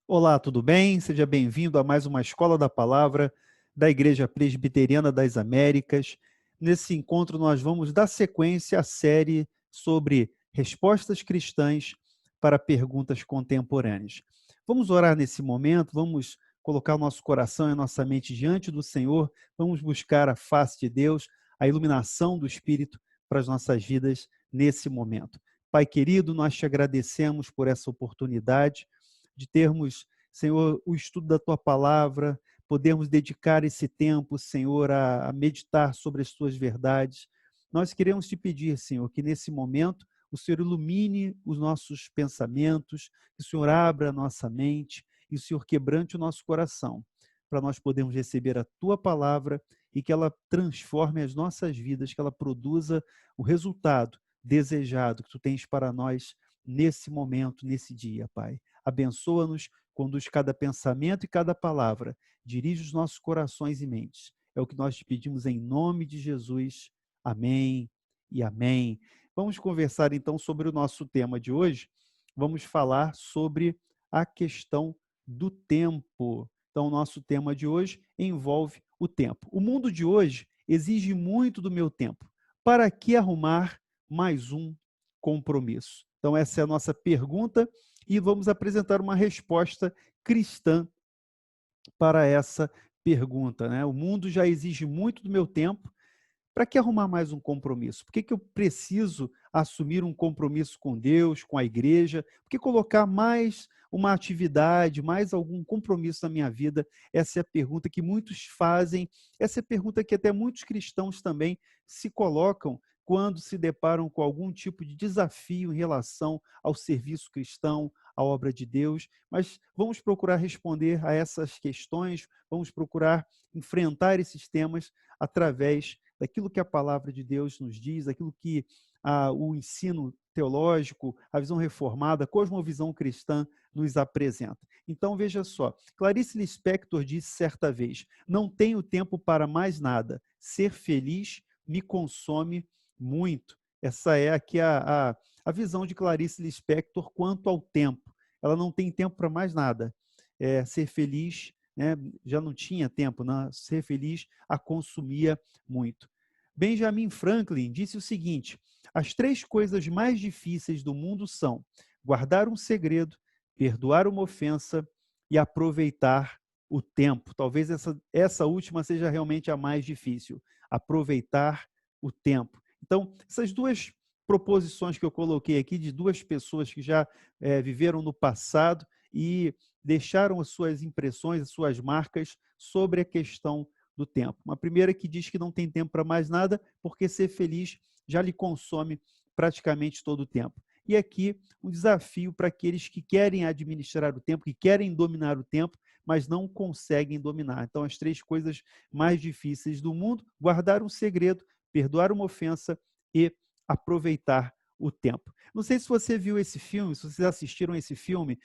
Olá, tudo bem? Seja bem-vindo a mais uma Escola da Palavra da Igreja Presbiteriana das Américas. Nesse encontro, nós vamos dar sequência à série sobre respostas cristãs para perguntas contemporâneas. Vamos orar nesse momento, vamos colocar o nosso coração e a nossa mente diante do Senhor, vamos buscar a face de Deus, a iluminação do Espírito para as nossas vidas nesse momento. Pai querido, nós te agradecemos por essa oportunidade de termos, Senhor, o estudo da Tua Palavra, podermos dedicar esse tempo, Senhor, a meditar sobre as Tuas verdades. Nós queremos te pedir, Senhor, que nesse momento o Senhor ilumine os nossos pensamentos, que o Senhor abra a nossa mente e o Senhor quebrante o nosso coração, para nós podermos receber a Tua Palavra e que ela transforme as nossas vidas, que ela produza o resultado desejado que Tu tens para nós nesse momento, nesse dia, Pai. Abençoa-nos, conduz cada pensamento e cada palavra, dirige os nossos corações e mentes. É o que nós te pedimos em nome de Jesus. Amém e amém. Vamos conversar então sobre o nosso tema de hoje. Vamos falar sobre a questão do tempo. Então, o nosso tema de hoje envolve o tempo. O mundo de hoje exige muito do meu tempo. Para que arrumar mais um compromisso? Então, essa é a nossa pergunta e vamos apresentar uma resposta cristã para essa pergunta, né? O mundo já exige muito do meu tempo, para que arrumar mais um compromisso? Por que eu preciso assumir um compromisso com Deus, com a igreja? Por que colocar mais uma atividade, mais algum compromisso na minha vida? Essa é a pergunta que muitos fazem, essa é a pergunta que até muitos cristãos também se colocam quando se deparam com algum tipo de desafio em relação ao serviço cristão, à obra de Deus. Mas vamos procurar responder a essas questões, vamos procurar enfrentar esses temas através daquilo que a palavra de Deus nos diz, daquilo que o ensino teológico, a visão reformada, a cosmovisão cristã nos apresenta. Então, veja só, Clarice Lispector disse certa vez, não tenho tempo para mais nada, ser feliz me consome muito. Essa é aqui a visão de Clarice Lispector quanto ao tempo. Ela não tem tempo para mais nada. Ser feliz, né, já não tinha tempo, né? Ser feliz a consumia muito. Benjamin Franklin disse o seguinte: as três coisas mais difíceis do mundo são guardar um segredo, perdoar uma ofensa e aproveitar o tempo. Talvez essa última seja realmente a mais difícil, aproveitar o tempo. Então, essas duas proposições que eu coloquei aqui, de duas pessoas que já viveram no passado e deixaram as suas impressões, as suas marcas sobre a questão do tempo. Uma primeira que diz que não tem tempo para mais nada, porque ser feliz já lhe consome praticamente todo o tempo. E aqui um desafio para aqueles que querem administrar o tempo, que querem dominar o tempo, mas não conseguem dominar. Então, as três coisas mais difíceis do mundo: guardar um segredo, perdoar uma ofensa e aproveitar o tempo. Não sei se você viu esse filme, se vocês assistiram esse filme,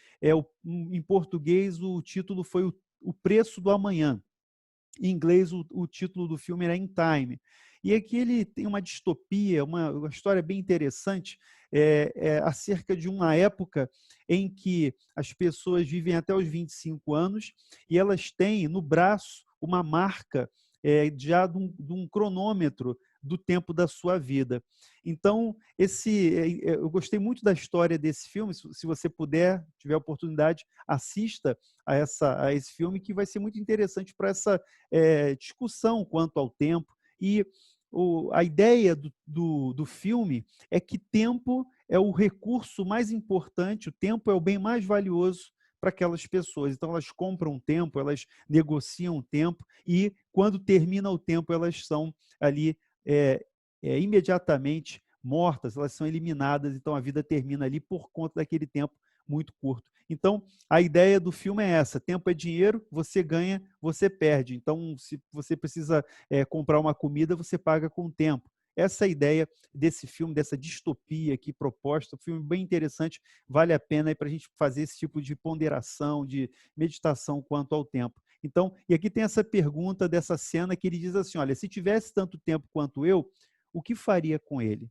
em português o título foi O Preço do Amanhã. Em inglês, o título do filme era In Time. E aqui ele tem uma distopia, uma história bem interessante, acerca de uma época em que as pessoas vivem até os 25 anos e elas têm no braço uma marca já de um cronômetro do tempo da sua vida. Então, eu gostei muito da história desse filme. Se você puder, tiver oportunidade, assista a esse filme, que vai ser muito interessante para essa discussão quanto ao tempo. E a ideia do filme é que tempo é o recurso mais importante, o tempo é o bem mais valioso para aquelas pessoas. Então, elas compram tempo, elas negociam tempo, e quando termina o tempo, elas são ali imediatamente mortas, elas são eliminadas, então a vida termina ali por conta daquele tempo muito curto. Então, a ideia do filme é essa: tempo é dinheiro, você ganha, você perde. Então, se você precisa comprar uma comida, você paga com tempo. Essa é a ideia desse filme, dessa distopia aqui proposta. Um filme bem interessante, vale a pena para a gente fazer esse tipo de ponderação, de meditação quanto ao tempo. Então, e aqui tem essa pergunta dessa cena que ele diz assim: olha, se tivesse tanto tempo quanto eu, o que faria com ele?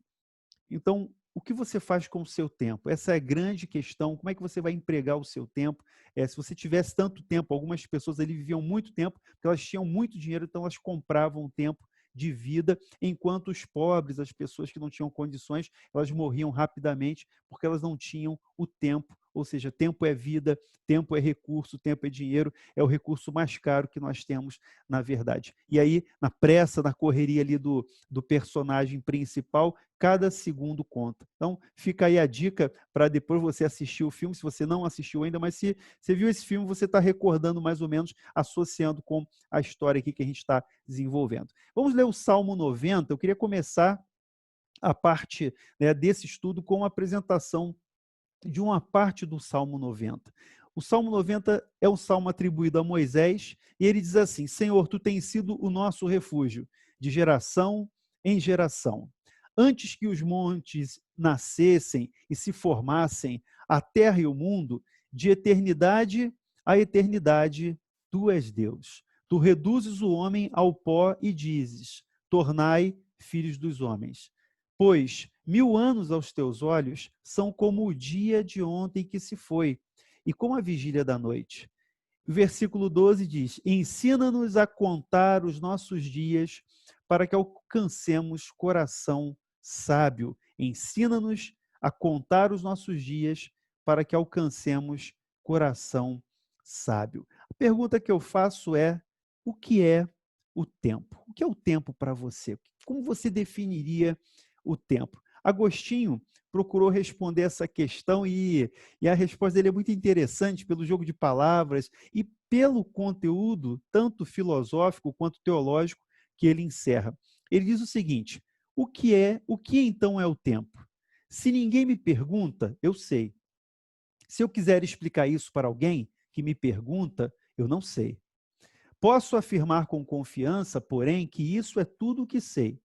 Então, o que você faz com o seu tempo? Essa é a grande questão. Como é que você vai empregar o seu tempo? Se você tivesse tanto tempo, algumas pessoas ali viviam muito tempo, porque elas tinham muito dinheiro, então elas compravam tempo de vida, enquanto os pobres, as pessoas que não tinham condições, elas morriam rapidamente porque elas não tinham o tempo. Ou seja, tempo é vida, tempo é recurso, tempo é dinheiro, é o recurso mais caro que nós temos, na verdade. E aí, na pressa, na correria ali do personagem principal, cada segundo conta. Então, fica aí a dica para depois você assistir o filme, se você não assistiu ainda, mas se você viu esse filme, você está recordando mais ou menos, associando com a história aqui que a gente está desenvolvendo. Vamos ler o Salmo 90. Eu queria começar a parte, né, desse estudo com a apresentação de uma parte do Salmo 90. O Salmo 90 é um salmo atribuído a Moisés, e ele diz assim: Senhor, tu tens sido o nosso refúgio, de geração em geração. Antes que os montes nascessem e se formassem, a terra e o mundo, de eternidade a eternidade, tu és Deus. Tu reduzes o homem ao pó e dizes: tornai filhos dos homens. Pois 1000 anos aos teus olhos são como o dia de ontem que se foi, e como a vigília da noite. O versículo 12 diz: ensina-nos a contar os nossos dias para que alcancemos coração sábio. Ensina-nos a contar os nossos dias para que alcancemos coração sábio. A pergunta que eu faço é: o que é o tempo? O que é o tempo para você? Como você definiria o tempo? Agostinho procurou responder essa questão e a resposta dele é muito interessante pelo jogo de palavras e pelo conteúdo, tanto filosófico quanto teológico, que ele encerra. Ele diz o seguinte: o que então é o tempo? Se ninguém me pergunta, eu sei. Se eu quiser explicar isso para alguém que me pergunta, eu não sei. Posso afirmar com confiança, porém, que isso é tudo o que sei.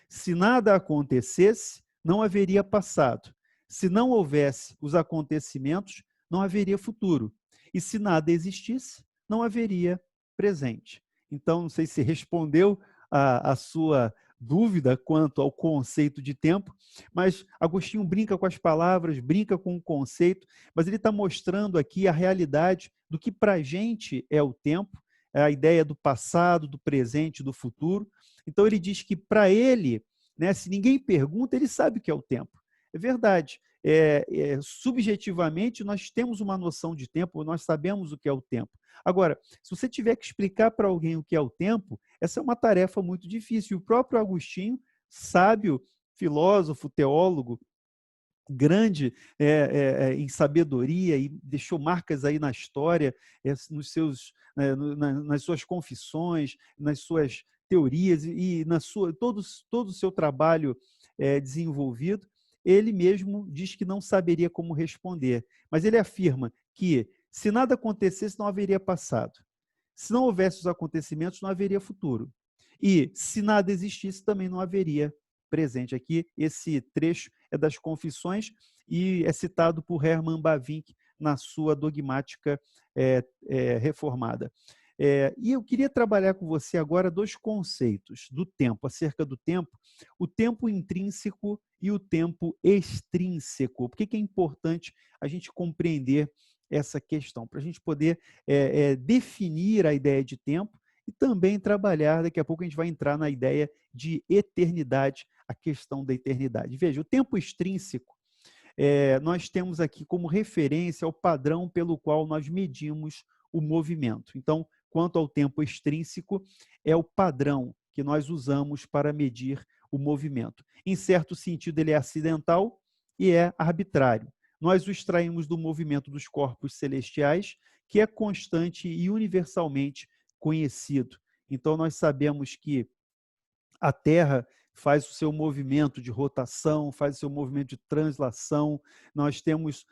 Se nada acontecesse, não haveria passado. Se não houvesse os acontecimentos, não haveria futuro. E se nada existisse, não haveria presente. Então, não sei se respondeu a sua dúvida quanto ao conceito de tempo, mas Agostinho brinca com as palavras, brinca com o conceito, mas ele está mostrando aqui a realidade do que para a gente é o tempo, é a ideia do passado, do presente, do futuro. Então ele diz que para ele, né, se ninguém pergunta, ele sabe o que é o tempo. É verdade. Subjetivamente, nós temos uma noção de tempo, nós sabemos o que é o tempo. Agora, se você tiver que explicar para alguém o que é o tempo, essa é uma tarefa muito difícil. E o próprio Agostinho, sábio, filósofo, teólogo, grande em sabedoria e deixou marcas aí na história, nos seus, nas suas confissões, nas suas teorias e na sua todo o seu trabalho desenvolvido, ele mesmo diz que não saberia como responder, mas ele afirma que se nada acontecesse, não haveria passado. Se não houvesse os acontecimentos, não haveria futuro. E se nada existisse, também não haveria presente. Aqui, esse trecho é das Confissões e é citado por Hermann Bavinck na sua dogmática reformada. E eu queria trabalhar com você agora dois conceitos do tempo, acerca do tempo, o tempo intrínseco e o tempo extrínseco. Por que é importante a gente compreender essa questão? Para a gente poder definir a ideia de tempo e também trabalhar, daqui a pouco a gente vai entrar na ideia de eternidade, a questão da eternidade. Veja, o tempo extrínseco, nós temos aqui como referência o padrão pelo qual nós medimos o movimento. Então, quanto ao tempo extrínseco, é o padrão que nós usamos para medir o movimento. Em certo sentido, ele é acidental e é arbitrário. Nós o extraímos do movimento dos corpos celestiais, que é constante e universalmente conhecido. Então, nós sabemos que a Terra faz o seu movimento de rotação, faz o seu movimento de translação, nós temos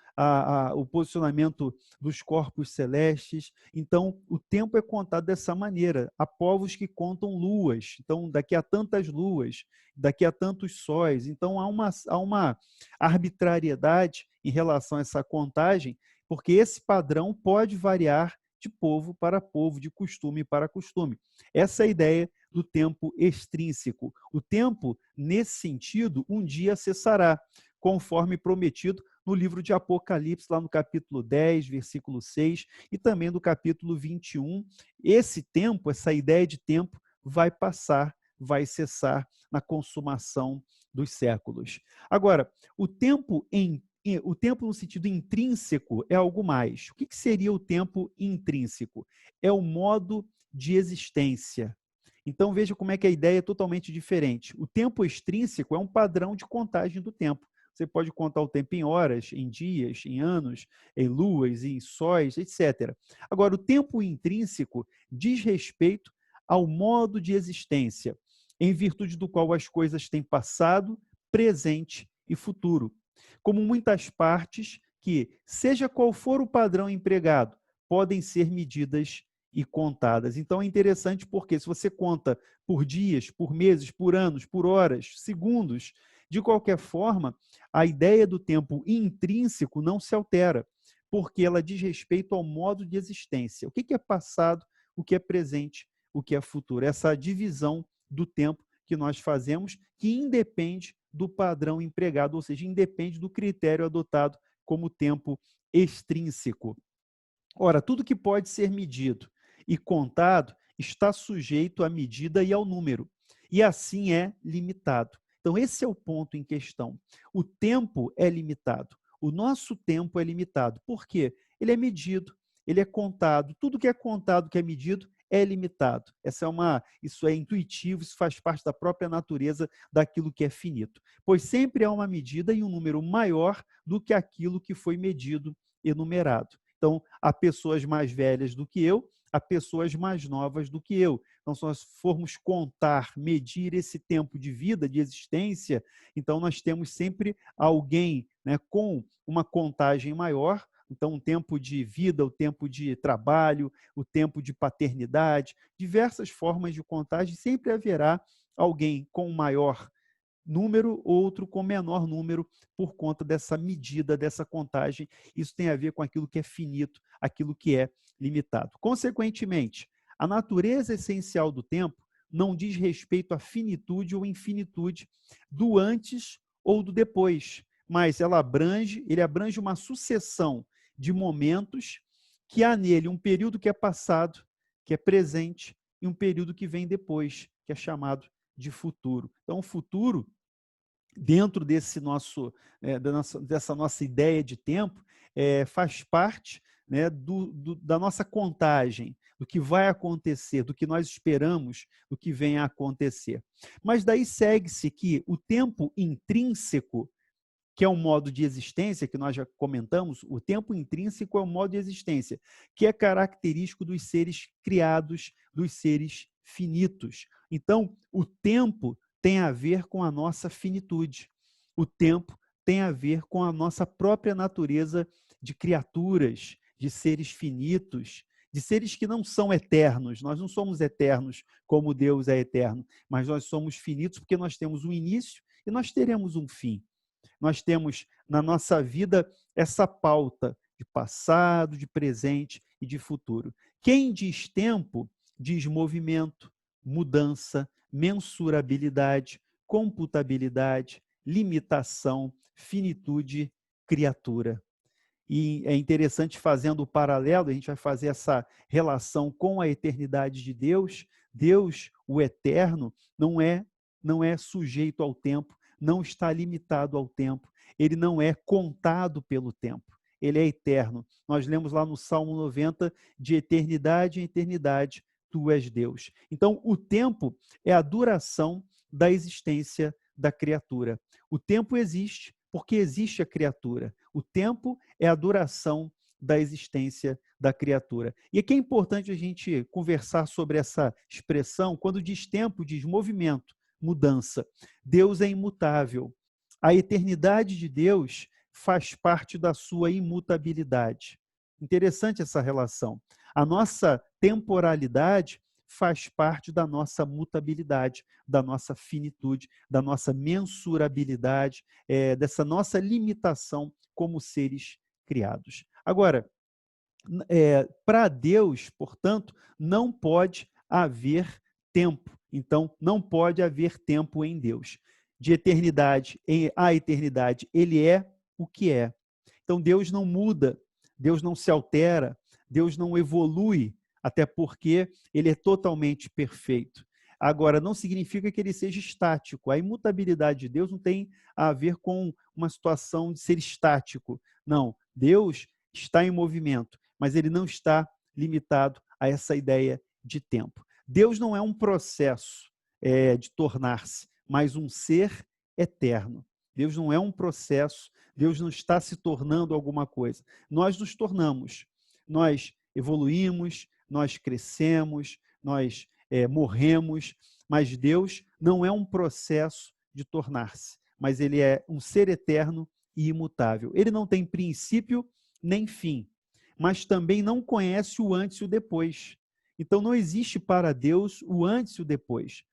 o posicionamento dos corpos celestes, então o tempo é contado dessa maneira. Há povos que contam luas, então daqui a tantas luas, daqui a tantos sóis, então há uma arbitrariedade em relação a essa contagem, porque esse padrão pode variar de povo para povo, de costume para costume. Essa é a ideia do tempo extrínseco. O tempo, nesse sentido, um dia cessará. conforme prometido no livro de Apocalipse, lá no capítulo 10, versículo 6, e também no capítulo 21. Esse tempo, essa ideia de tempo, vai passar, vai cessar na consumação dos séculos. Agora, o tempo no sentido intrínseco é algo mais. O que seria o tempo intrínseco? É o modo de existência. Então, veja como é que a ideia é totalmente diferente. O tempo extrínseco é um padrão de contagem do tempo. Você pode contar o tempo em horas, em dias, em anos, em luas, em sóis, etc. Agora, o tempo intrínseco diz respeito ao modo de existência, em virtude do qual as coisas têm passado, presente e futuro. Como muitas partes que, seja qual for o padrão empregado, podem ser medidas e contadas. Então é interessante porque se você conta por dias, por meses, por anos, por horas, segundos, de qualquer forma, a ideia do tempo intrínseco não se altera, porque ela diz respeito ao modo de existência. O que é passado, o que é presente, o que é futuro. Essa divisão do tempo que nós fazemos, que independe do padrão empregado, ou seja, independe do critério adotado como tempo extrínseco. Ora, tudo que pode ser medido e contado está sujeito à medida e ao número, e assim é limitado. Então, esse é o ponto em questão. O tempo é limitado. O nosso tempo é limitado. Por quê? Ele é medido, ele é contado. Tudo que é contado, que é medido, é limitado. Isso é intuitivo, isso faz parte da própria natureza daquilo que é finito. Pois sempre há uma medida e um número maior do que aquilo que foi medido e numerado. Então, há pessoas mais velhas do que eu, há pessoas mais novas do que eu. Então, se nós formos contar, medir esse tempo de vida, de existência, então nós temos sempre alguém, né, com uma contagem maior. Então, o tempo de vida, o tempo de trabalho, o tempo de paternidade, diversas formas de contagem, sempre haverá alguém com maior número, outro com menor número, por conta dessa medida, dessa contagem. Isso tem a ver com aquilo que é finito, aquilo que é limitado. Consequentemente, a natureza essencial do tempo não diz respeito à finitude ou infinitude do antes ou do depois, mas ele abrange uma sucessão de momentos que há nele um período que é passado, que é presente, e um período que vem depois, que é chamado de futuro. Então, o futuro, dentro dessa nossa ideia de tempo, faz parte, né, da nossa contagem, do que vai acontecer, do que nós esperamos, do que vem a acontecer. Mas daí segue-se que o tempo intrínseco, que é um modo de existência, que nós já comentamos, o tempo intrínseco é um modo de existência, que é característico dos seres criados, dos seres finitos. Então, o tempo tem a ver com a nossa finitude. O tempo tem a ver com a nossa própria natureza de criaturas, de seres finitos, de seres que não são eternos. Nós não somos eternos como Deus é eterno, mas nós somos finitos porque nós temos um início e nós teremos um fim. Nós temos na nossa vida essa pauta de passado, de presente e de futuro. Quem diz tempo, diz movimento, mudança, mensurabilidade, computabilidade, limitação, finitude, criatura. E é interessante, fazendo o paralelo, a gente vai fazer essa relação com a eternidade de Deus. Deus, o eterno, não é sujeito ao tempo, não está limitado ao tempo, ele não é contado pelo tempo, ele é eterno. Nós lemos lá no Salmo 90, de eternidade em eternidade, tu és Deus. Então, o tempo é a duração da existência da criatura. O tempo existe porque existe a criatura. O tempo é a duração da existência da criatura. E aqui é importante a gente conversar sobre essa expressão. Quando diz tempo, diz movimento, mudança. Deus é imutável. A eternidade de Deus faz parte da sua imutabilidade. Interessante essa relação. A nossa temporalidade faz parte da nossa mutabilidade, da nossa finitude, da nossa mensurabilidade, dessa nossa limitação como seres criados. Agora, para Deus, portanto, não pode haver tempo. Então, não pode haver tempo em Deus. de eternidade a eternidade, ele é o que é. Então Deus não muda, Deus não se altera, Deus não evolui, até porque ele é totalmente perfeito. Agora, não significa que ele seja estático. A imutabilidade de Deus não tem a ver com uma situação de ser estático. Não, Deus está em movimento, mas ele não está limitado a essa ideia de tempo. Deus não é um processo de tornar-se, mas um ser eterno. Deus não é um processo, Deus não está se tornando alguma coisa. Nós nos tornamos, nós evoluímos, nós crescemos, nós morremos, mas Deus não é um processo de tornar-se, mas ele é um ser eterno e imutável. Ele não tem princípio nem fim, mas também não conhece o antes e o depois. Então não existe para Deus o antes e o depois.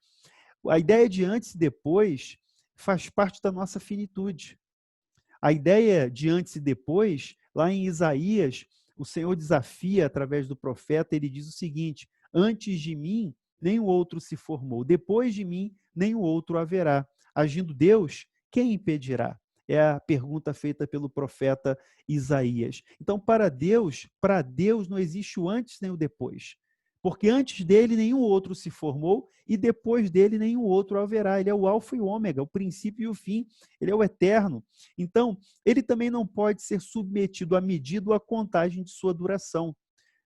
A ideia de antes e depois faz parte da nossa finitude. A ideia de antes e depois, lá em Isaías, o Senhor desafia através do profeta, ele diz o seguinte: antes de mim, nenhum outro se formou, depois de mim, nenhum outro haverá. Agindo Deus, quem impedirá? É a pergunta feita pelo profeta Isaías. Então, para Deus não existe o antes nem o depois. Porque antes dele nenhum outro se formou e depois dele nenhum outro haverá. Ele é o alfa e o ômega, o princípio e o fim. Ele é o eterno. Então, ele também não pode ser submetido à medida ou à contagem de sua duração.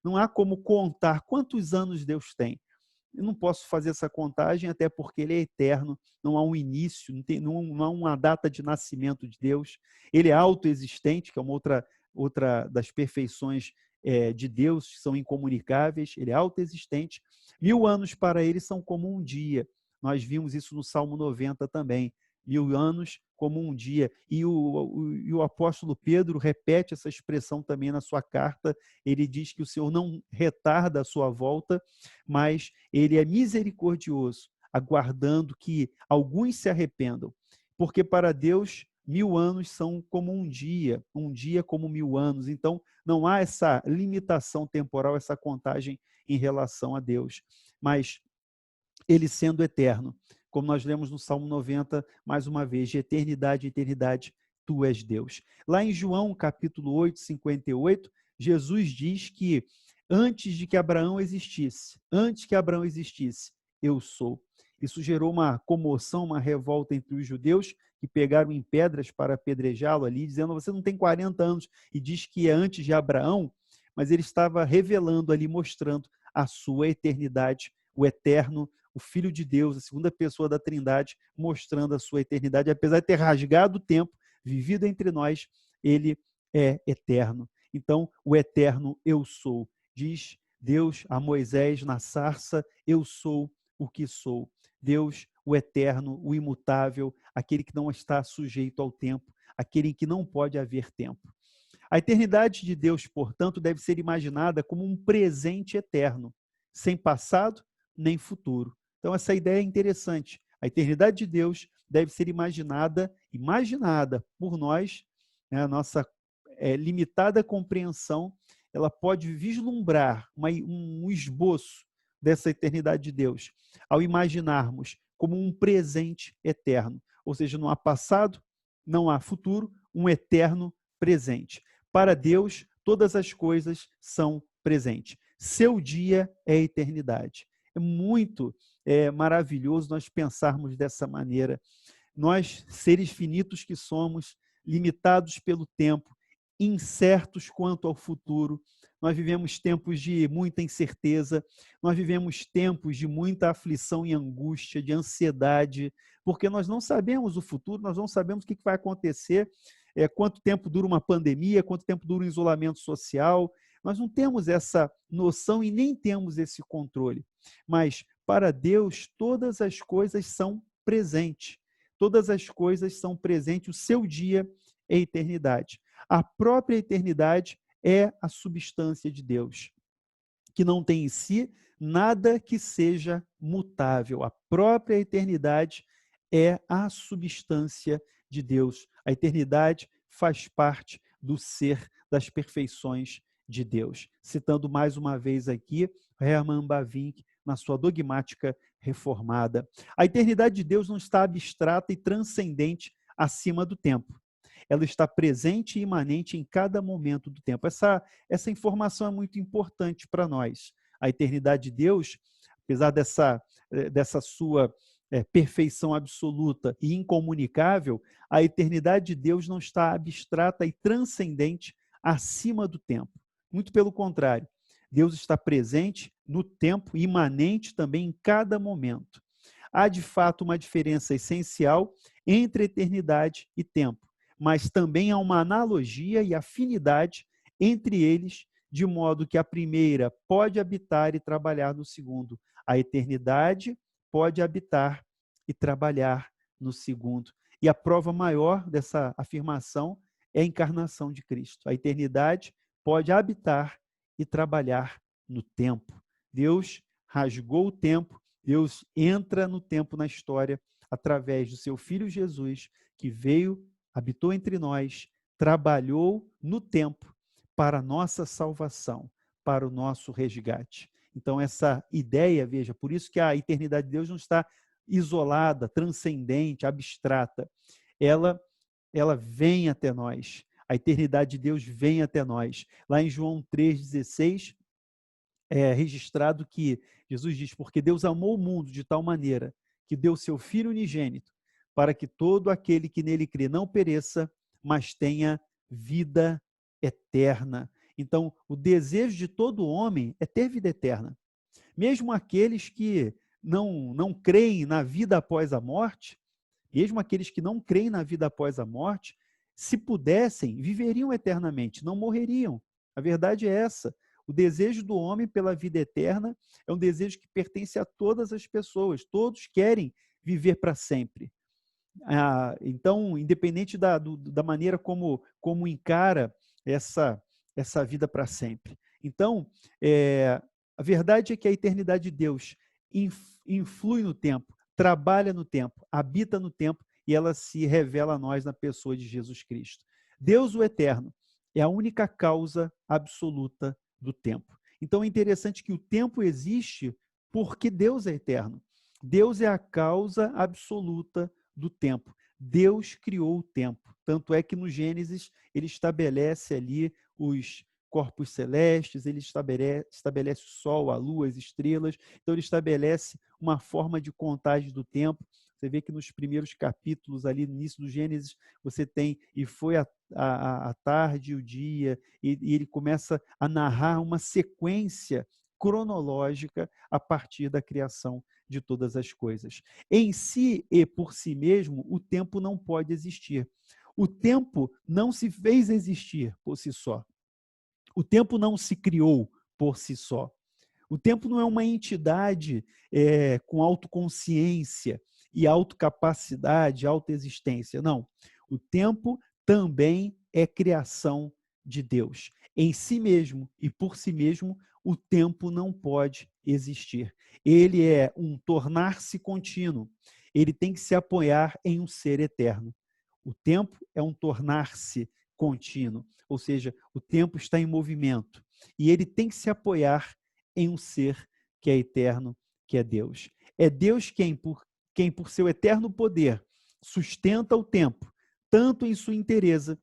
Não há como contar quantos anos Deus tem. Eu não posso fazer essa contagem, até porque ele é eterno, não há um início, não há uma data de nascimento de Deus. Ele é autoexistente, que é uma outra das perfeições de Deus, que são incomunicáveis. Ele é autoexistente. 1000 anos para ele são como um dia. Nós vimos isso no Salmo 90 também. 1000 anos como um dia. E o apóstolo Pedro repete essa expressão também na sua carta. Ele diz que o Senhor não retarda a sua volta, mas ele é misericordioso, aguardando que alguns se arrependam. Porque para Deus, 1000 anos são como um dia como 1000 anos. Então, não há essa limitação temporal, essa contagem em relação a Deus. Mas ele sendo eterno, como nós lemos no Salmo 90, mais uma vez, de eternidade em eternidade, tu és Deus. Lá em João, capítulo 8, 58, Jesus diz que antes que Abraão existisse, eu sou. Isso gerou uma comoção, uma revolta entre os judeus, que pegaram em pedras para apedrejá-lo ali, dizendo: você não tem 40 anos e diz que é antes de Abraão, mas ele estava revelando ali, mostrando a sua eternidade, o eterno, o Filho de Deus, a segunda pessoa da Trindade, mostrando a sua eternidade. Apesar de ter rasgado o tempo, vivido entre nós, ele é eterno. Então, o eterno eu sou. Diz Deus a Moisés na sarça: eu sou o que sou. Deus, o eterno, o imutável, aquele que não está sujeito ao tempo, aquele em que não pode haver tempo. A eternidade de Deus, portanto, deve ser imaginada como um presente eterno, sem passado nem futuro. Então, essa ideia é interessante. A eternidade de Deus deve ser imaginada por nós, né? A nossa limitada compreensão, ela pode vislumbrar um esboço dessa eternidade de Deus, ao imaginarmos como um presente eterno. Ou seja, não há passado, não há futuro, um eterno presente. Para Deus, todas as coisas são presentes. Seu dia é a eternidade. É muito maravilhoso nós pensarmos dessa maneira. Nós, seres finitos que somos, limitados pelo tempo, incertos quanto ao futuro, nós vivemos tempos de muita incerteza, nós vivemos tempos de muita aflição e angústia, de ansiedade, porque nós não sabemos o futuro, nós não sabemos o que vai acontecer, quanto tempo dura uma pandemia, quanto tempo dura um isolamento social. Nós não temos essa noção e nem temos esse controle. Mas, para Deus, todas as coisas são presentes. Todas as coisas são presentes. O seu dia é a eternidade. A própria eternidade é a substância de Deus, que não tem em si nada que seja mutável. A própria eternidade é a substância de Deus. A eternidade faz parte do ser, das perfeições de Deus. Citando mais uma vez aqui Hermann Bavinck, na sua dogmática reformada. A eternidade de Deus não está abstrata e transcendente acima do tempo. Ela está presente e imanente em cada momento do tempo. Essa informação é muito importante para nós. A eternidade de Deus, apesar dessa sua perfeição absoluta e incomunicável, a eternidade de Deus não está abstrata e transcendente acima do tempo. Muito pelo contrário, Deus está presente no tempo, imanente também em cada momento. Há, de fato, uma diferença essencial entre eternidade e tempo, mas também há uma analogia e afinidade entre eles, de modo que a primeira pode habitar e trabalhar no segundo. A eternidade pode habitar e trabalhar no segundo. E a prova maior dessa afirmação é a encarnação de Cristo. A eternidade pode habitar e trabalhar no tempo. Deus rasgou o tempo, Deus entra no tempo na história através do seu Filho Jesus, que veio, habitou entre nós, trabalhou no tempo para a nossa salvação, para o nosso resgate. Então, essa ideia, veja, por isso que a eternidade de Deus não está isolada, transcendente, abstrata. Ela vem até nós. A eternidade de Deus vem até nós. Lá em João 3,16, é registrado que Jesus diz, porque Deus amou o mundo de tal maneira que deu seu Filho unigênito, para que todo aquele que nele crê não pereça, mas tenha vida eterna. Então, o desejo de todo homem é ter vida eterna. Mesmo aqueles que não creem na vida após a morte, mesmo aqueles que não creem na vida após a morte, se pudessem, viveriam eternamente, não morreriam. A verdade é essa. O desejo do homem pela vida eterna é um desejo que pertence a todas as pessoas. Todos querem viver para sempre. Então, independente da maneira como encara essa vida para sempre. Então, a verdade é que a eternidade de Deus influi no tempo, trabalha no tempo, habita no tempo e ela se revela a nós na pessoa de Jesus Cristo. Deus, o eterno, é a única causa absoluta do tempo. Então é interessante que o tempo existe porque Deus é eterno. Deus é a causa absoluta do tempo. Deus criou o tempo. Tanto é que no Gênesis ele estabelece ali os corpos celestes, ele estabelece o sol, a lua, as estrelas. Então ele estabelece uma forma de contagem do tempo. Você vê que nos primeiros capítulos, ali no início do Gênesis, você tem, e foi a tarde, o dia, e ele começa a narrar uma sequência cronológica a partir da criação de todas as coisas. Em si e por si mesmo, o tempo não pode existir. O tempo não se fez existir por si só. O tempo não se criou por si só. O tempo não é uma entidade com autoconsciência e autocapacidade, autoexistência. Não. O tempo também é criação de Deus. Em si mesmo e por si mesmo, o tempo não pode existir. Ele é um tornar-se contínuo. Ele tem que se apoiar em um ser eterno. O tempo é um tornar-se contínuo, ou seja, o tempo está em movimento e ele tem que se apoiar em um ser que é eterno, que é Deus. É Deus quem por seu eterno poder, sustenta o tempo, tanto em sua inteireza,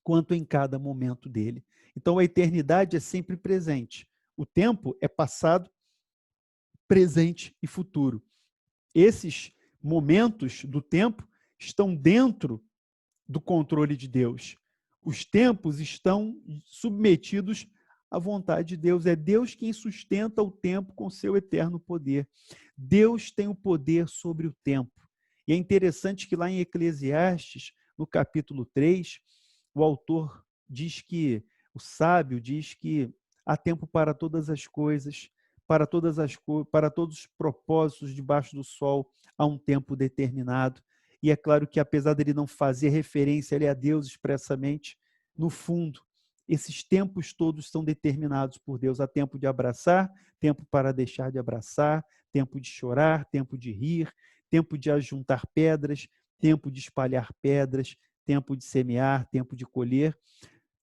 quanto em cada momento dele. Então, a eternidade é sempre presente. O tempo é passado, presente e futuro. Esses momentos do tempo estão dentro do controle de Deus. Os tempos estão submetidos à vontade de Deus. É Deus quem sustenta o tempo com seu eterno poder. Deus tem o poder sobre o tempo. E é interessante que lá em Eclesiastes, no capítulo 3, o autor diz que, o sábio diz que há tempo para todas as coisas, para todos os propósitos debaixo do sol, há um tempo determinado. E é claro que, apesar dele não fazer referência a Deus expressamente, no fundo, esses tempos todos são determinados por Deus. Há tempo de abraçar, tempo para deixar de abraçar, tempo de chorar, tempo de rir, tempo de ajuntar pedras, tempo de espalhar pedras, tempo de semear, tempo de colher,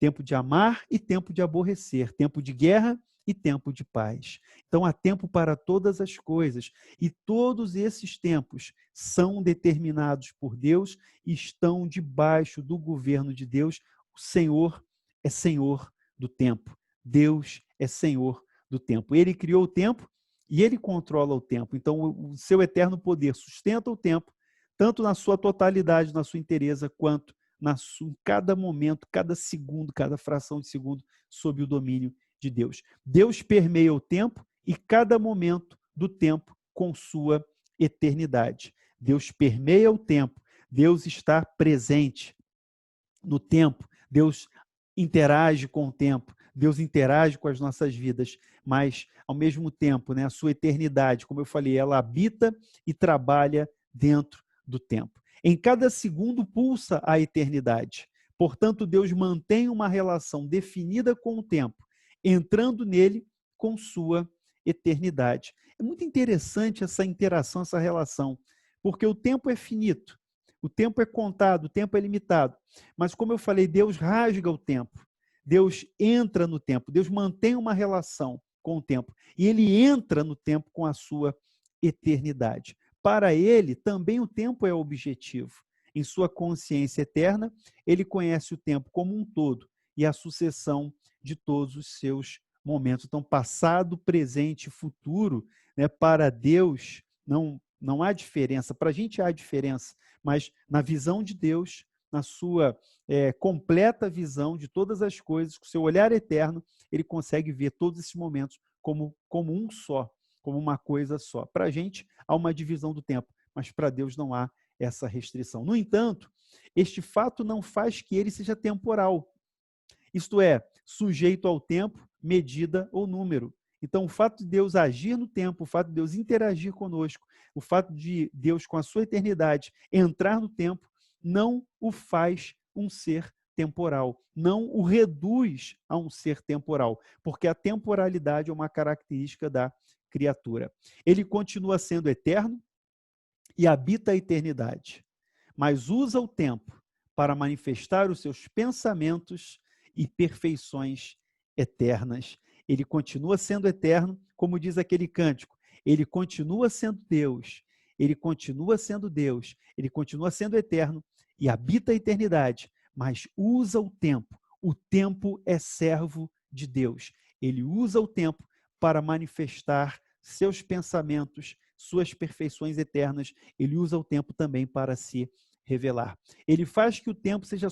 tempo de amar e tempo de aborrecer, tempo de guerra e tempo de paz. Então há tempo para todas as coisas, e todos esses tempos são determinados por Deus e estão debaixo do governo de Deus. O Senhor é Senhor do tempo. Deus é Senhor do tempo. Ele criou o tempo e ele controla o tempo. Então o seu eterno poder sustenta o tempo, tanto na sua totalidade, na sua inteireza, quanto em cada momento, cada segundo, cada fração de segundo, sob o domínio de Deus. Deus permeia o tempo e cada momento do tempo com sua eternidade. Deus permeia o tempo, Deus está presente no tempo, Deus interage com o tempo, Deus interage com as nossas vidas, mas, ao mesmo tempo, né, a sua eternidade, como eu falei, ela habita e trabalha dentro do tempo. Em cada segundo pulsa a eternidade. Portanto, Deus mantém uma relação definida com o tempo, entrando nele com sua eternidade. É muito interessante essa interação, essa relação, porque o tempo é finito, o tempo é contado, o tempo é limitado. Mas, como eu falei, Deus rasga o tempo, Deus entra no tempo, Deus mantém uma relação com o tempo, e ele entra no tempo com a sua eternidade. Para ele, também o tempo é objetivo. Em sua consciência eterna, ele conhece o tempo como um todo e a sucessão de todos os seus momentos. Então, passado, presente e futuro, né, para Deus não há diferença. Para a gente há diferença, mas na visão de Deus, na sua completa visão de todas as coisas, com seu olhar eterno, ele consegue ver todos esses momentos como um só, como uma coisa só. Para a gente, há uma divisão do tempo, mas para Deus não há essa restrição. No entanto, este fato não faz que ele seja temporal, isto é, sujeito ao tempo, medida ou número. Então, o fato de Deus agir no tempo, o fato de Deus interagir conosco, o fato de Deus, com a sua eternidade, entrar no tempo, não o faz um ser temporal, não o reduz a um ser temporal, porque a temporalidade é uma característica da criatura. Ele continua sendo eterno e habita a eternidade, mas usa o tempo para manifestar os seus pensamentos e perfeições eternas. Ele continua sendo eterno, como diz aquele cântico. Ele continua sendo Deus, ele continua sendo Deus, ele continua sendo eterno e habita a eternidade, mas usa o tempo. O tempo é servo de Deus. Ele usa o tempo para manifestar seus pensamentos, suas perfeições eternas. Ele usa o tempo também para se revelar. Ele faz que o tempo seja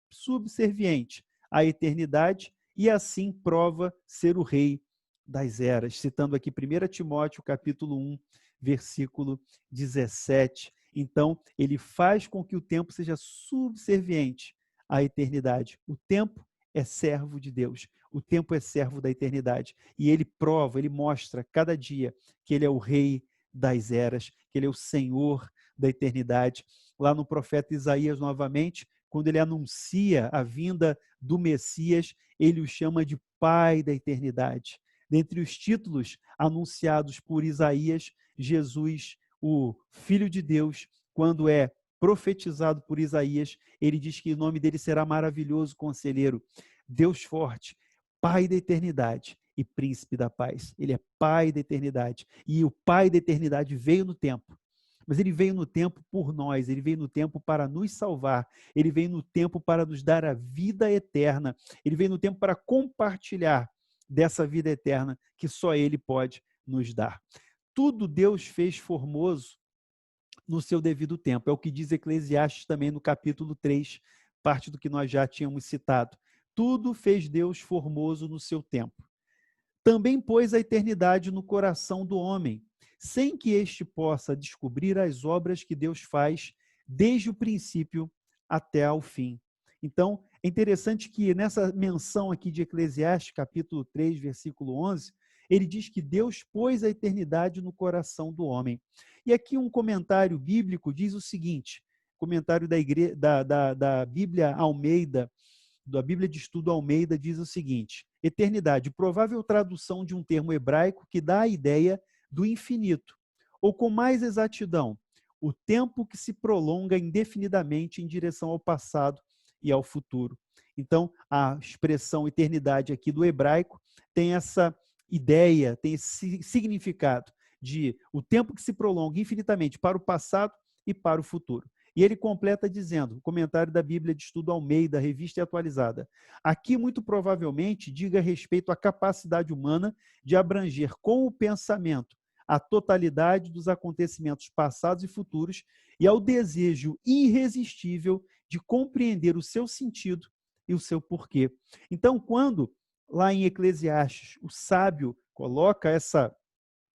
subserviente à eternidade e assim prova ser o rei das eras. Citando aqui 1 Timóteo, capítulo 1, versículo 17. Então, ele faz com que o tempo seja subserviente à eternidade. O tempo é servo de Deus. O tempo é servo da eternidade. E ele prova, ele mostra cada dia que ele é o rei das eras, que ele é o Senhor da eternidade. Lá no profeta Isaías, novamente, quando ele anuncia a vinda do Messias, ele o chama de Pai da eternidade. Dentre os títulos anunciados por Isaías, Jesus, o Filho de Deus, quando é profetizado por Isaías, ele diz que o nome dele será Maravilhoso Conselheiro, Deus Forte, Pai da eternidade e Príncipe da paz. Ele é Pai da eternidade. E o Pai da eternidade veio no tempo. Mas ele veio no tempo por nós, ele veio no tempo para nos salvar, ele veio no tempo para nos dar a vida eterna, ele veio no tempo para compartilhar dessa vida eterna que só ele pode nos dar. Tudo Deus fez formoso no seu devido tempo. É o que diz Eclesiastes também no capítulo 3, parte do que nós já tínhamos citado. Tudo fez Deus formoso no seu tempo. Também pôs a eternidade no coração do homem, sem que este possa descobrir as obras que Deus faz desde o princípio até ao fim. Então, é interessante que nessa menção aqui de Eclesiastes, capítulo 3, versículo 11, ele diz que Deus pôs a eternidade no coração do homem. E aqui um comentário bíblico diz o seguinte, comentário da Bíblia Almeida, da Bíblia de Estudo Almeida, diz o seguinte: eternidade, provável tradução de um termo hebraico que dá a ideia do infinito, ou com mais exatidão, o tempo que se prolonga indefinidamente em direção ao passado e ao futuro. Então, a expressão eternidade aqui do hebraico tem essa ideia, tem esse significado de o tempo que se prolonga infinitamente para o passado e para o futuro. E ele completa dizendo, o comentário da Bíblia de Estudo Almeida, revista e atualizada, aqui muito provavelmente diga respeito à capacidade humana de abranger com o pensamento a totalidade dos acontecimentos passados e futuros e ao desejo irresistível de compreender o seu sentido e o seu porquê. Então, quando lá em Eclesiastes o sábio coloca essa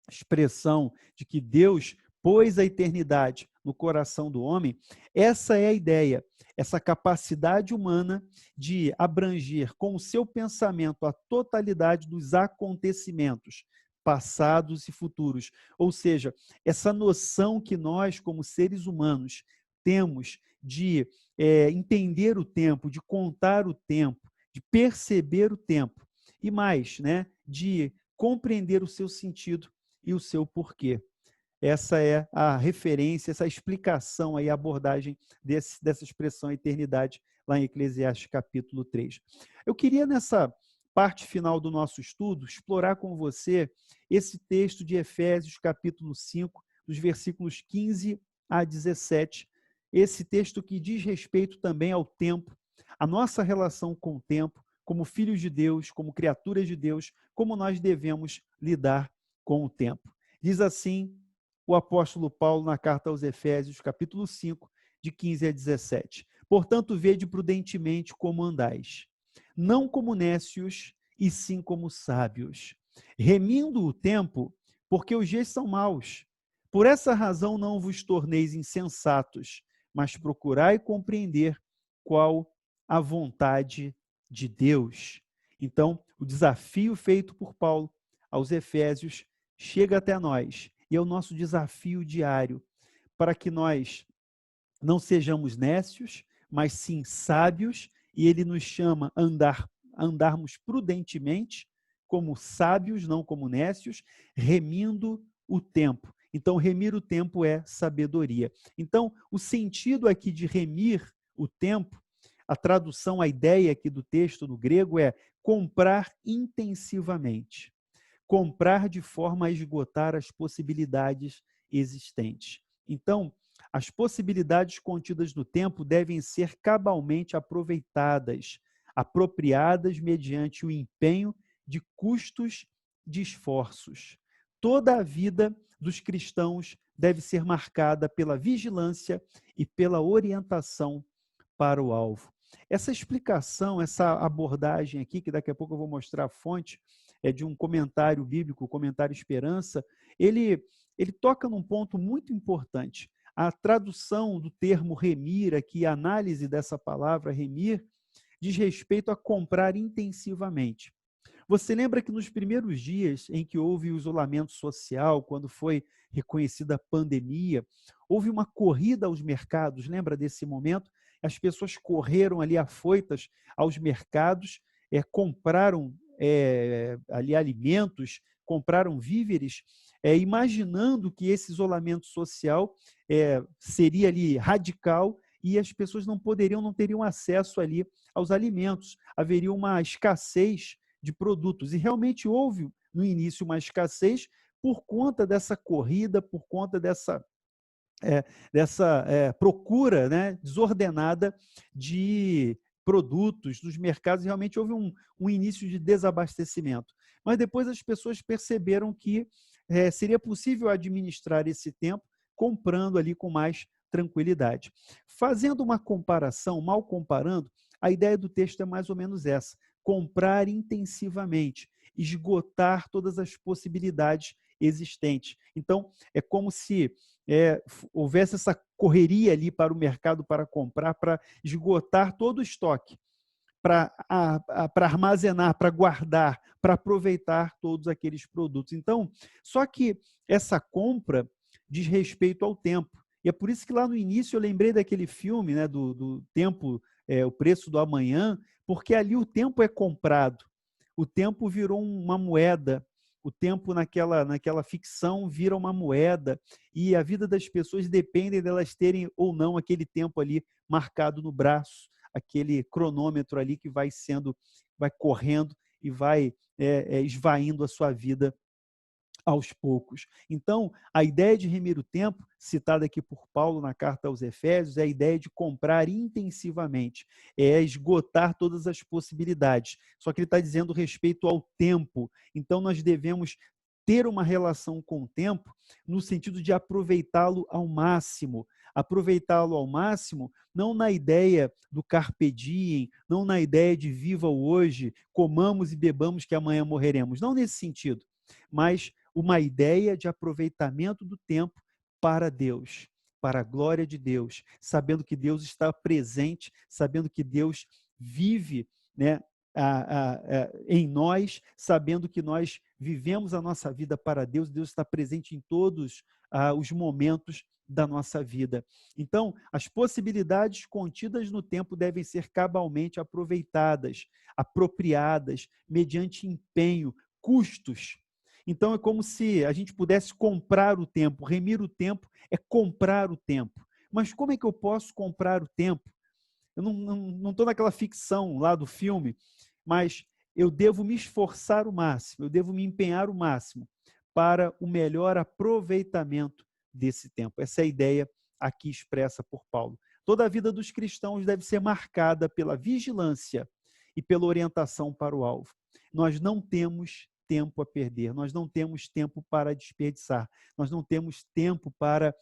expressão de que Deus pôs a eternidade no coração do homem, essa é a ideia, essa capacidade humana de abranger com o seu pensamento a totalidade dos acontecimentos passados e futuros. Ou seja, essa noção que nós, como seres humanos, temos de entender o tempo, de contar o tempo, de perceber o tempo, e mais, né, de compreender o seu sentido e o seu porquê. Essa é a referência, essa explicação aí, a abordagem dessa expressão eternidade lá em Eclesiastes capítulo 3. Eu queria, nessa parte final do nosso estudo, explorar com você esse texto de Efésios capítulo 5, dos versículos 15 a 17, esse texto que diz respeito também ao tempo, a nossa relação com o tempo, como filhos de Deus, como criaturas de Deus, como nós devemos lidar com o tempo. Diz assim o apóstolo Paulo na carta aos Efésios, capítulo 5, de 15 a 17. Portanto, vede prudentemente como andais, não como nécios, e sim como sábios, remindo o tempo, porque os dias são maus. Por essa razão não vos torneis insensatos, mas procurai compreender qual a vontade de Deus. Então, o desafio feito por Paulo aos Efésios chega até nós, e é o nosso desafio diário, para que nós não sejamos nécios, mas sim sábios, e ele nos chama a andarmos prudentemente, como sábios, não como nécios, remindo o tempo. Então, remir o tempo é sabedoria. Então, o sentido aqui de remir o tempo, a tradução, a ideia aqui do texto no grego é comprar intensivamente. Comprar de forma a esgotar as possibilidades existentes. Então, as possibilidades contidas no tempo devem ser cabalmente aproveitadas, apropriadas mediante o empenho de custos de esforços. Toda a vida dos cristãos deve ser marcada pela vigilância e pela orientação para o alvo. Essa explicação, essa abordagem aqui, que daqui a pouco eu vou mostrar a fonte, é de um comentário bíblico, o comentário Esperança, ele toca num ponto muito importante. A tradução do termo remir aqui, a análise dessa palavra remir, diz respeito a comprar intensivamente. Você lembra que nos primeiros dias em que houve o isolamento social, quando foi reconhecida a pandemia, houve uma corrida aos mercados, lembra desse momento? As pessoas correram ali afoitas aos mercados, compraram ali alimentos, compraram víveres, imaginando que esse isolamento social seria ali radical e as pessoas não teriam acesso ali aos alimentos. Haveria uma escassez de produtos. E realmente houve, no início, uma escassez por conta dessa corrida, por conta dessa procura, né, desordenada de produtos nos mercados. Realmente houve um início de desabastecimento. Mas depois as pessoas perceberam que seria possível administrar esse tempo comprando ali com mais tranquilidade. Fazendo uma comparação, mal comparando, a ideia do texto é mais ou menos essa: comprar intensivamente, esgotar todas as possibilidades existentes. Então, é como se houvesse essa correria ali para o mercado para comprar, para esgotar todo o estoque, para armazenar, para guardar, para aproveitar todos aqueles produtos. Então, só que essa compra diz respeito ao tempo. E é por isso que lá no início eu lembrei daquele filme, né, do tempo, O Preço do Amanhã, porque ali o tempo é comprado. O tempo virou uma moeda. O tempo naquela ficção vira uma moeda e a vida das pessoas depende delas terem ou não aquele tempo ali marcado no braço, aquele cronômetro ali que vai correndo e vai esvaindo a sua vida aos poucos. Então, a ideia de remir o tempo, citada aqui por Paulo na carta aos Efésios, é a ideia de comprar intensivamente, é esgotar todas as possibilidades. Só que ele está dizendo respeito ao tempo. Então, nós devemos ter uma relação com o tempo no sentido de aproveitá-lo ao máximo. Aproveitá-lo ao máximo, não na ideia do carpe diem, não na ideia de viva o hoje, comamos e bebamos que amanhã morreremos. Não nesse sentido, mas uma ideia de aproveitamento do tempo para Deus, para a glória de Deus, sabendo que Deus está presente, sabendo que Deus vive, né, em nós, sabendo que nós vivemos a nossa vida para Deus, Deus está presente em todos os momentos da nossa vida. Então, as possibilidades contidas no tempo devem ser cabalmente aproveitadas, apropriadas, mediante empenho, custos. Então, é como se a gente pudesse comprar o tempo. Remir o tempo é comprar o tempo. Mas como é que eu posso comprar o tempo? Eu não estou naquela ficção lá do filme, mas eu devo me esforçar o máximo, eu devo me empenhar o máximo para o melhor aproveitamento desse tempo. Essa é a ideia aqui expressa por Paulo. Toda a vida dos cristãos deve ser marcada pela vigilância e pela orientação para o alvo. Nós não temos tempo a perder, nós não temos tempo para desperdiçar, nós não temos tempo para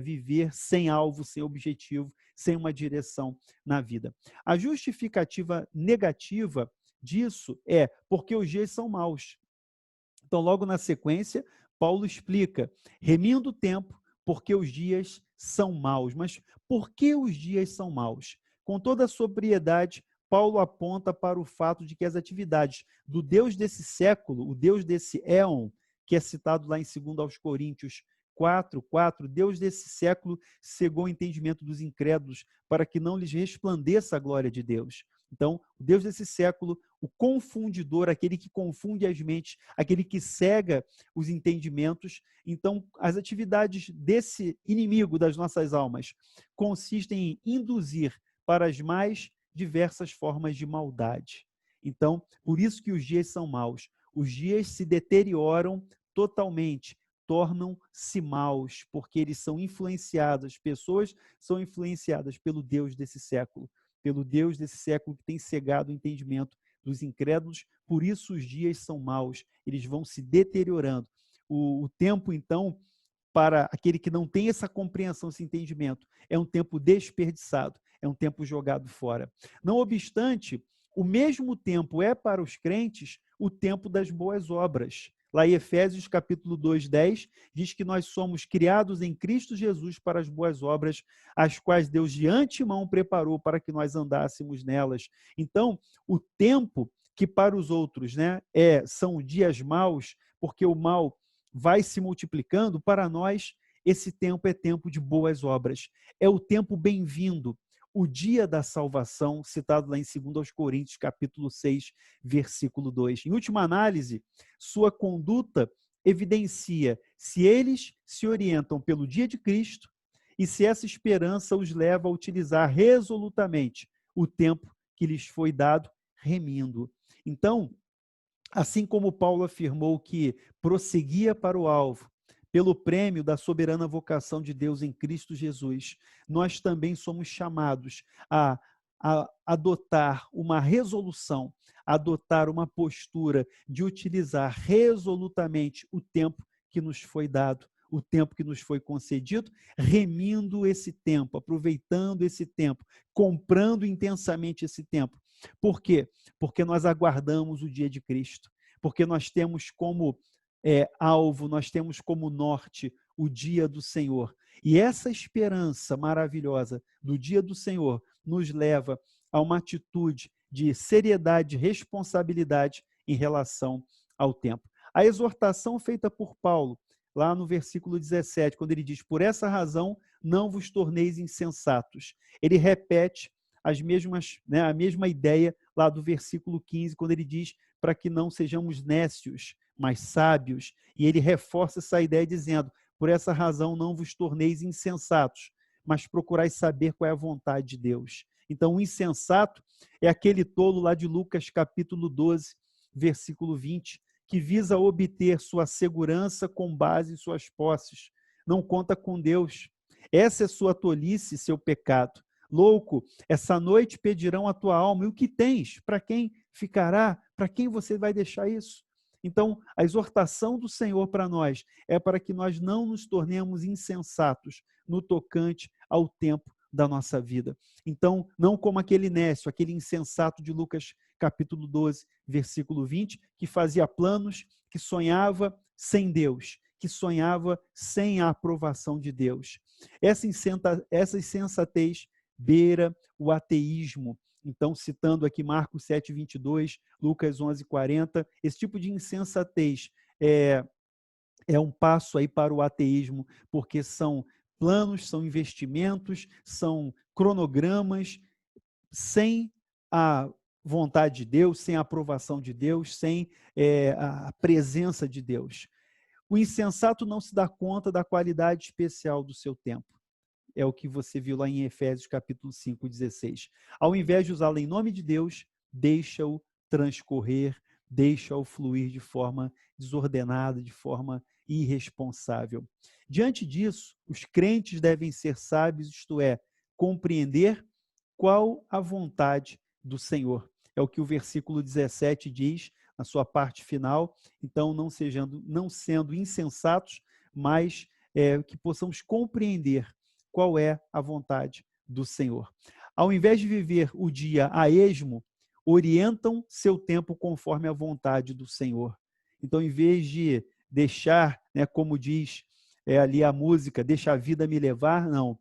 viver sem alvo, sem objetivo, sem uma direção na vida. A justificativa negativa disso é porque os dias são maus. Então, logo na sequência, Paulo explica, remindo o tempo, porque os dias são maus. Mas por que os dias são maus? Com toda a sobriedade, Paulo aponta para o fato de que as atividades do Deus desse século, o Deus desse éon, que é citado lá em 2 Coríntios 4:4, Deus desse século cegou o entendimento dos incrédulos para que não lhes resplandeça a glória de Deus. Então, o Deus desse século, o confundidor, aquele que confunde as mentes, aquele que cega os entendimentos. Então, as atividades desse inimigo das nossas almas consistem em induzir para as mais diversas formas de maldade. Então, por isso que os dias são maus. Os dias se deterioram totalmente, tornam-se maus, porque eles são influenciados, as pessoas são influenciadas pelo Deus desse século, que tem cegado o entendimento dos incrédulos, por isso os dias são maus, eles vão se deteriorando. O tempo, então, para aquele que não tem essa compreensão, esse entendimento, é um tempo desperdiçado, é um tempo jogado fora. Não obstante, o mesmo tempo é para os crentes o tempo das boas obras. Lá em Efésios capítulo 2:10, diz que nós somos criados em Cristo Jesus para as boas obras, as quais Deus de antemão preparou para que nós andássemos nelas. Então, o tempo que para os outros, né, são dias maus, porque o mal vai se multiplicando, para nós esse tempo é tempo de boas obras. É o tempo bem-vindo, o dia da salvação, citado lá em 2 Coríntios, capítulo 6, versículo 2. Em última análise, sua conduta evidencia se eles se orientam pelo dia de Cristo e se essa esperança os leva a utilizar resolutamente o tempo que lhes foi dado, remindo. Então, assim como Paulo afirmou que prosseguia para o alvo, pelo prêmio da soberana vocação de Deus em Cristo Jesus, nós também somos chamados a adotar uma resolução, adotar uma postura de utilizar resolutamente o tempo que nos foi dado, o tempo que nos foi concedido, remindo esse tempo, aproveitando esse tempo, comprando intensamente esse tempo. Por quê? Porque nós aguardamos o dia de Cristo, porque nós temos como alvo, nós temos como norte o dia do Senhor. E essa esperança maravilhosa do dia do Senhor nos leva a uma atitude de seriedade, responsabilidade em relação ao tempo. A exortação feita por Paulo, lá no versículo 17, quando ele diz, por essa razão não vos torneis insensatos. Ele repete as mesmas, né, a mesma ideia lá do versículo 15, quando ele diz para que não sejamos nécios, mas sábios, e ele reforça essa ideia dizendo, por essa razão não vos torneis insensatos, mas procurais saber qual é a vontade de Deus. Então, o insensato é aquele tolo lá de Lucas capítulo 12, versículo 20, que visa obter sua segurança com base em suas posses. Não conta com Deus. Essa é sua tolice, seu pecado. Louco, essa noite pedirão a tua alma. E o que tens? Para quem ficará? Para quem você vai deixar isso? Então, a exortação do Senhor para nós é para que nós não nos tornemos insensatos no tocante ao tempo da nossa vida. Então, não como aquele nécio, aquele insensato de Lucas capítulo 12, versículo 20, que fazia planos, que sonhava sem Deus, que sonhava sem a aprovação de Deus. Essa insensatez beira o ateísmo. Então, citando aqui Marcos 7, 22, Lucas 11, 40, esse tipo de insensatez é um passo aí para o ateísmo, porque são planos, são investimentos, são cronogramas sem a vontade de Deus, sem a aprovação de Deus, sem a presença de Deus. O insensato não se dá conta da qualidade especial do seu tempo. É o que você viu lá em Efésios capítulo 5, 16. Ao invés de usá-lo em nome de Deus, deixa-o transcorrer, deixa-o fluir de forma desordenada, de forma irresponsável. Diante disso, os crentes devem ser sábios, isto é, compreender qual a vontade do Senhor. É o que o versículo 17 diz, na sua parte final. Então, não sendo insensatos, mas que possamos compreender qual é a vontade do Senhor. Ao invés de viver o dia a esmo, orientam seu tempo conforme a vontade do Senhor. Então, em vez de deixar, como diz ali a música, deixa a vida me levar, não.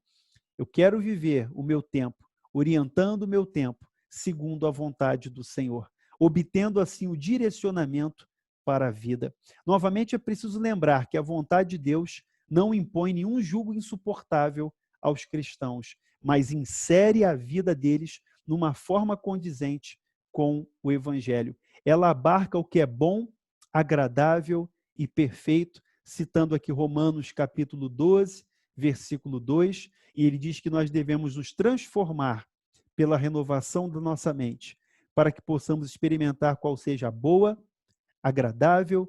Eu quero viver o meu tempo, orientando o meu tempo, segundo a vontade do Senhor, obtendo assim o direcionamento para a vida. Novamente, é preciso lembrar que a vontade de Deus não impõe nenhum jugo insuportável aos cristãos, mas insere a vida deles numa forma condizente com o Evangelho. Ela abarca o que é bom, agradável e perfeito, citando aqui Romanos capítulo 12, versículo 2, e ele diz que nós devemos nos transformar pela renovação da nossa mente, para que possamos experimentar qual seja a boa, agradável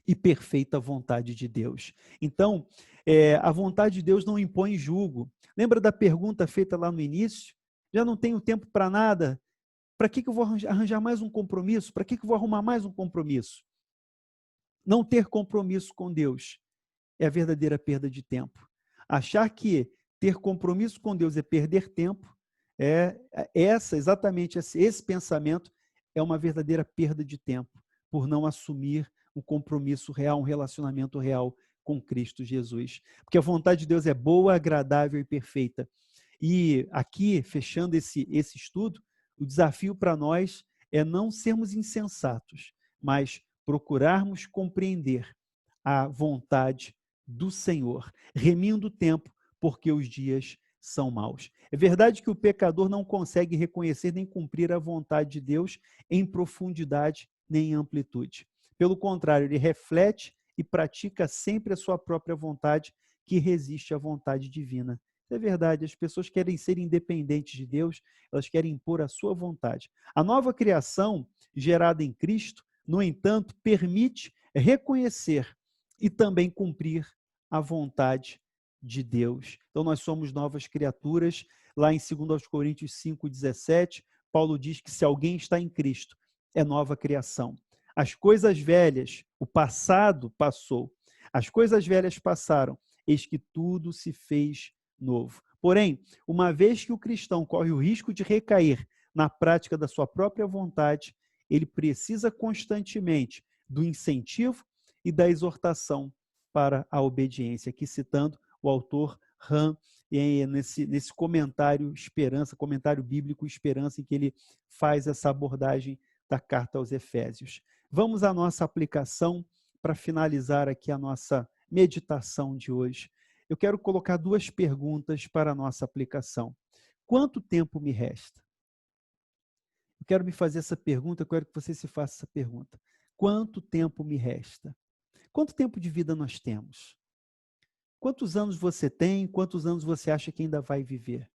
e perfeita vontade de Deus. Então, a vontade de Deus não impõe julgo. Lembra da pergunta feita lá no início? Já não tenho tempo para nada. Para que eu vou arranjar mais um compromisso? Para que eu vou arrumar mais um compromisso? Não ter compromisso com Deus é a verdadeira perda de tempo. Achar que ter compromisso com Deus é perder tempo, exatamente esse pensamento é uma verdadeira perda de tempo, por não assumir um compromisso real, um relacionamento real com Cristo Jesus. Porque a vontade de Deus é boa, agradável e perfeita. E aqui, fechando esse estudo, o desafio para nós é não sermos insensatos, mas procurarmos compreender a vontade do Senhor, remindo o tempo, porque os dias são maus. É verdade que o pecador não consegue reconhecer nem cumprir a vontade de Deus em profundidade nem em amplitude. Pelo contrário, ele reflete e pratica sempre a sua própria vontade, que resiste à vontade divina. É verdade, as pessoas querem ser independentes de Deus, elas querem impor a sua vontade. A nova criação, gerada em Cristo, no entanto, permite reconhecer e também cumprir a vontade de Deus. Então, nós somos novas criaturas. Lá em 2 Coríntios 5,17, Paulo diz que se alguém está em Cristo, é nova criação. As coisas velhas, o passado passou. As coisas velhas passaram, eis que tudo se fez novo. Porém, uma vez que o cristão corre o risco de recair na prática da sua própria vontade, ele precisa constantemente do incentivo e da exortação para a obediência. Aqui citando o autor Han, nesse comentário Esperança, comentário bíblico Esperança, em que ele faz essa abordagem da carta aos Efésios. Vamos à nossa aplicação para finalizar aqui a nossa meditação de hoje. Eu quero colocar duas perguntas para a nossa aplicação. Quanto tempo me resta? Eu quero me fazer essa pergunta, eu quero que você se faça essa pergunta. Quanto tempo me resta? Quanto tempo de vida nós temos? Quantos anos você tem? Quantos anos você acha que ainda vai viver?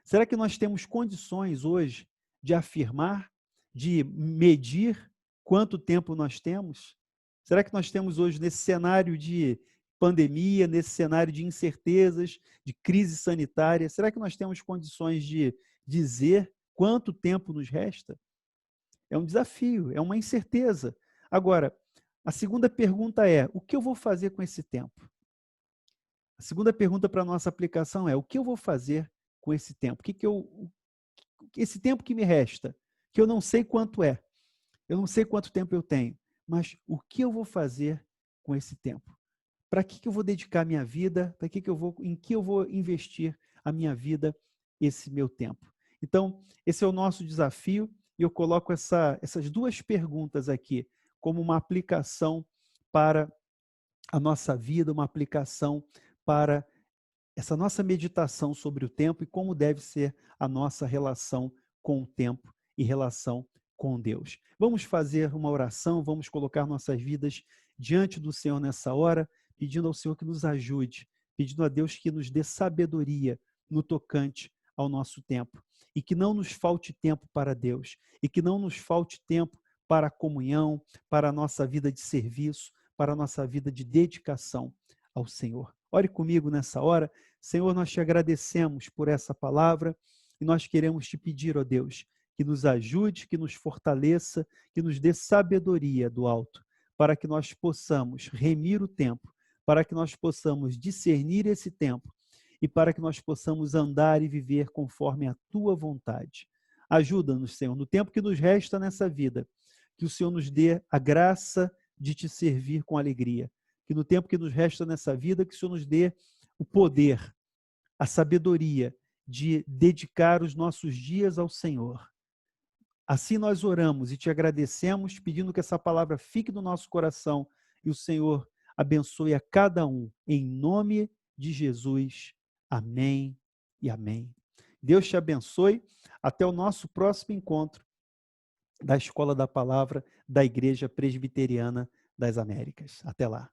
Será que nós temos condições hoje de afirmar, de medir quanto tempo nós temos? Será que nós temos hoje, nesse cenário de pandemia, nesse cenário de incertezas, de crise sanitária, será que nós temos condições de dizer quanto tempo nos resta? É um desafio, é uma incerteza. Agora, a segunda pergunta é: o que eu vou fazer com esse tempo? A segunda pergunta para a nossa aplicação é: o que eu vou fazer com esse tempo? Esse tempo que me resta, que eu não sei quanto é, eu não sei quanto tempo eu tenho, mas o que eu vou fazer com esse tempo? Para que eu vou dedicar a minha vida? Em que eu vou investir a minha vida, esse meu tempo? Então, esse é o nosso desafio e eu coloco essas duas perguntas aqui como uma aplicação para a nossa vida, uma aplicação para essa nossa meditação sobre o tempo e como deve ser a nossa relação com o tempo e relação com Deus. Vamos fazer uma oração, vamos colocar nossas vidas diante do Senhor nessa hora, pedindo ao Senhor que nos ajude, pedindo a Deus que nos dê sabedoria no tocante ao nosso tempo e que não nos falte tempo para Deus e que não nos falte tempo para a comunhão, para a nossa vida de serviço, para a nossa vida de dedicação ao Senhor. Ore comigo nessa hora. Senhor, nós te agradecemos por essa palavra e nós queremos te pedir, ó Deus, que nos ajude, que nos fortaleça, que nos dê sabedoria do alto, para que nós possamos remir o tempo, para que nós possamos discernir esse tempo e para que nós possamos andar e viver conforme a tua vontade. Ajuda-nos, Senhor, no tempo que nos resta nessa vida, que o Senhor nos dê a graça de te servir com alegria, que no tempo que nos resta nessa vida, que o Senhor nos dê o poder, a sabedoria de dedicar os nossos dias ao Senhor. Assim nós oramos e te agradecemos, pedindo que essa palavra fique no nosso coração e o Senhor abençoe a cada um, em nome de Jesus. Amém e amém. Deus te abençoe. Até o nosso próximo encontro da Escola da Palavra da Igreja Presbiteriana das Américas. Até lá.